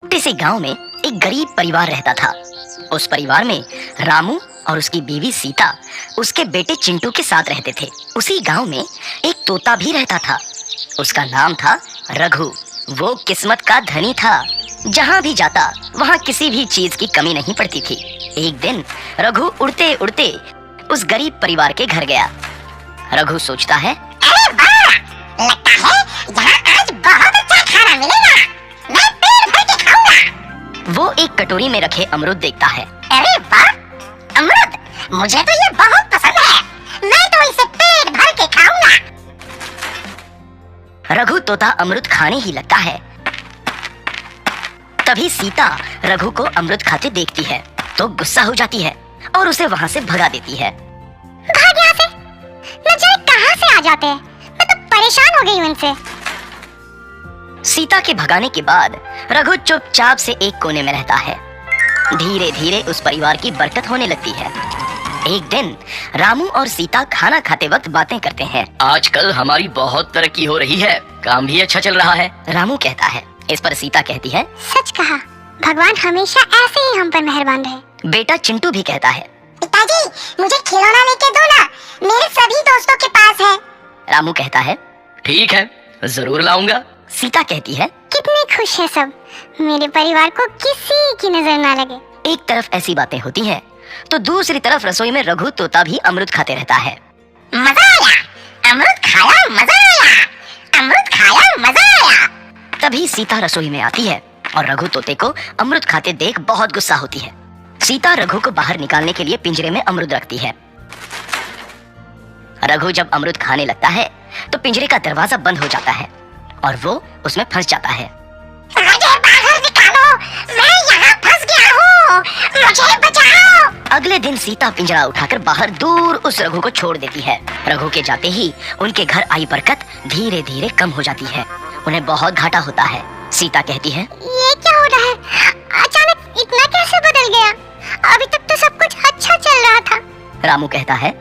छोटे से गांव में एक गरीब परिवार रहता था। उस परिवार में रामू और उसकी बीवी सीता उसके बेटे चिंटू के साथ रहते थे। उसी गांव में एक तोता भी रहता था। उसका नाम था रघु। वो किस्मत का धनी था। जहां भी जाता वहां किसी भी चीज की कमी नहीं पड़ती थी। एक दिन रघु उड़ते उड़ते उस गरीब परिवार के घर गया। रघु सोचता है, अरे वाह, लगता है यहाँ आज बहुत अच्छा खाना मिलेगा। मैं पेट भर के खाऊंगा। वो एक कटोरी में रखे अमरूद देखता है। अरे वाह, अमरूद, मुझे तो ये बहुत पसंद है। मैं तो इसे पेट भर के खाऊंगा। रघु तोता अमरूद खाने ही लगता है। तभी सीता रघु को अमरूद खाते देखती है तो गुस्सा हो जाती है और उसे वहां से भगा देती है। भाग यहाँ से, न जाने कहाँ से आ जाते हैं। मैं तो परेशान हो गई हूँ इनसे। सीता के भगाने के बाद रघु चुपचाप से एक कोने में रहता है। धीरे धीरे उस परिवार की बरकत होने लगती है। एक दिन रामू और सीता खाना खाते वक्त बातें करते हैं। आजकल हमारी बहुत तरक्की हो रही है, काम भी अच्छा चल रहा है। रामू कहता है। इस पर सीता कहती है, सच कहा, भगवान हमेशा ऐसे ही हम पर मेहरबान रहे। बेटा चिंटू भी कहता है, पिताजी, मुझे खिलौना लेके दो ना, मेरे सभी दोस्तों के पास है। रामू कहता है, ठीक है, जरूर लाऊंगा। सीता कहती है, कितने खुश है सब, मेरे परिवार को किसी की नजर ना लगे। एक तरफ ऐसी बातें होती हैं तो दूसरी तरफ रसोई में रघु तोता भी अमरूद खाते रहता है। मजा आया, अमरूद खाया, मजा आया, अमरूद खाया, मजा आया। तभी सीता रसोई में आती है और रघु तोते को अमरूद खाते देख बहुत गुस्सा होती है। सीता रघु को बाहर निकालने के लिए पिंजरे में अमरूद रखती है। रघु जब अमरूद खाने लगता है तो पिंजरे का दरवाजा बंद हो जाता है और वो उसमें फंस जाता है। मुझे बाहर निकालो, मैं यहाँ फंस गया हूँ, मुझे बचाओ। अगले दिन सीता पिंजरा उठाकर बाहर दूर उस रघु को छोड़ देती है। रघु के जाते ही उनके घर आई बरकत धीरे धीरे कम हो जाती है। उन्हें बहुत घाटा होता है। सीता कहती है, ये क्या हो रहा है, अचानक इतना कैसे बदल गया? अभी तक तो सब कुछ अच्छा चल रहा था। रामू कहता है,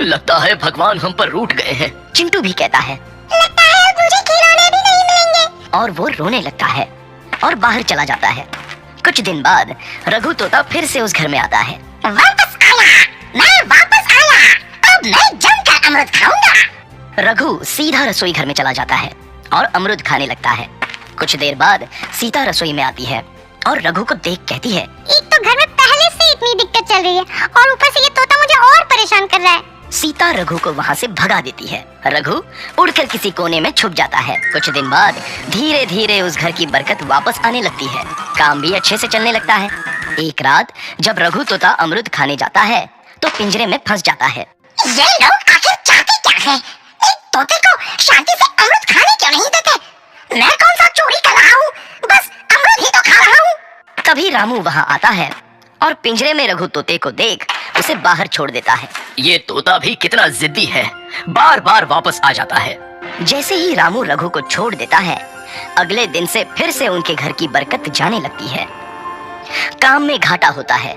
लगता है भगवान हम पर रूठ गए हैं। चिंटू भी कहता है, लगता है अब मुझे खिलौने भी नहीं मिलेंगे। और वो रोने लगता है और बाहर चला जाता है। कुछ दिन बाद रघु तोता फिर से उस घर में आता है। वापस आया, मैं वापस आया, अब मैं जमकर अमरूद खाऊंगा। रघु सीधा रसोई घर में चला जाता है और अमरूद खाने लगता है। कुछ देर बाद सीता रसोई में आती है और रघु को देख कहती है, एक तो घर में पहले से इतनी दिक्कत चल रही है और ऊपर से ये तोता मुझे और परेशान कर रहा है। सीता रघु को वहां से भगा देती है। रघु उड़कर किसी कोने में छुप जाता है। कुछ दिन बाद धीरे धीरे उस घर की बरकत वापस आने लगती है। काम भी अच्छे से चलने लगता है। एक रात जब रघु तोता अमरूद खाने जाता है तो पिंजरे में फंस जाता है। ये लोग आखिर चाहते क्या है? एक तोते को शांति से अमरूद खाने क्यों नहीं देते? मैं कौन सा चोरी कर रहा हूँ? बस अमरूद ही तो खा रहा हूँ। तभी रामू वहां आता है और पिंजरे में रघु तोते को देख उसे बाहर छोड़ देता है। ये तोता भी कितना जिद्दी है, बार बार वापस आ जाता है। जैसे ही रामू रघु को छोड़ देता है, अगले दिन से फिर से उनके घर की बरकत जाने लगती है। काम में घाटा होता है।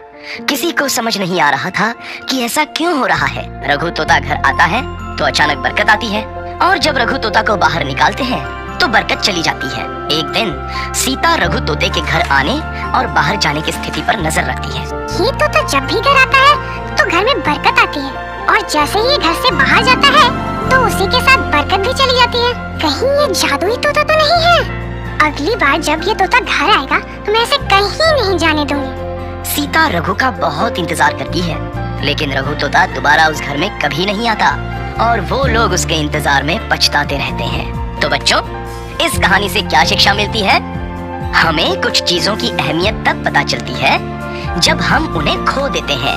किसी को समझ नहीं आ रहा था कि ऐसा क्यों हो रहा है। रघु तोता घर आता है तो अचानक बरकत आती है और जब रघु तोता को बाहर निकालते हैं तो बरकत चली जाती है। एक दिन सीता रघु तोते के घर आने और बाहर जाने की स्थिति पर नजर रखती है। ये तोता जब भी घर आता है तो घर में बरकत आती है और जैसे ही ये घर से बाहर जाता है तो उसी के साथ बरकत भी चली जाती है। कहीं ये जादुई तोता तो नहीं है? अगली बार जब ये तोता घर आएगा तो मैं इसे कहीं नहीं जाने दूंगी। सीता रघु का बहुत इंतजार करती है लेकिन रघु तोता दोबारा उस घर में कभी नहीं आता और वो लोग उसके इंतजार में पछताते रहते हैं। तो बच्चों, इस कहानी से क्या शिक्षा मिलती है? हमें कुछ चीजों की अहमियत तब पता चलती है जब हम उन्हें खो देते हैं।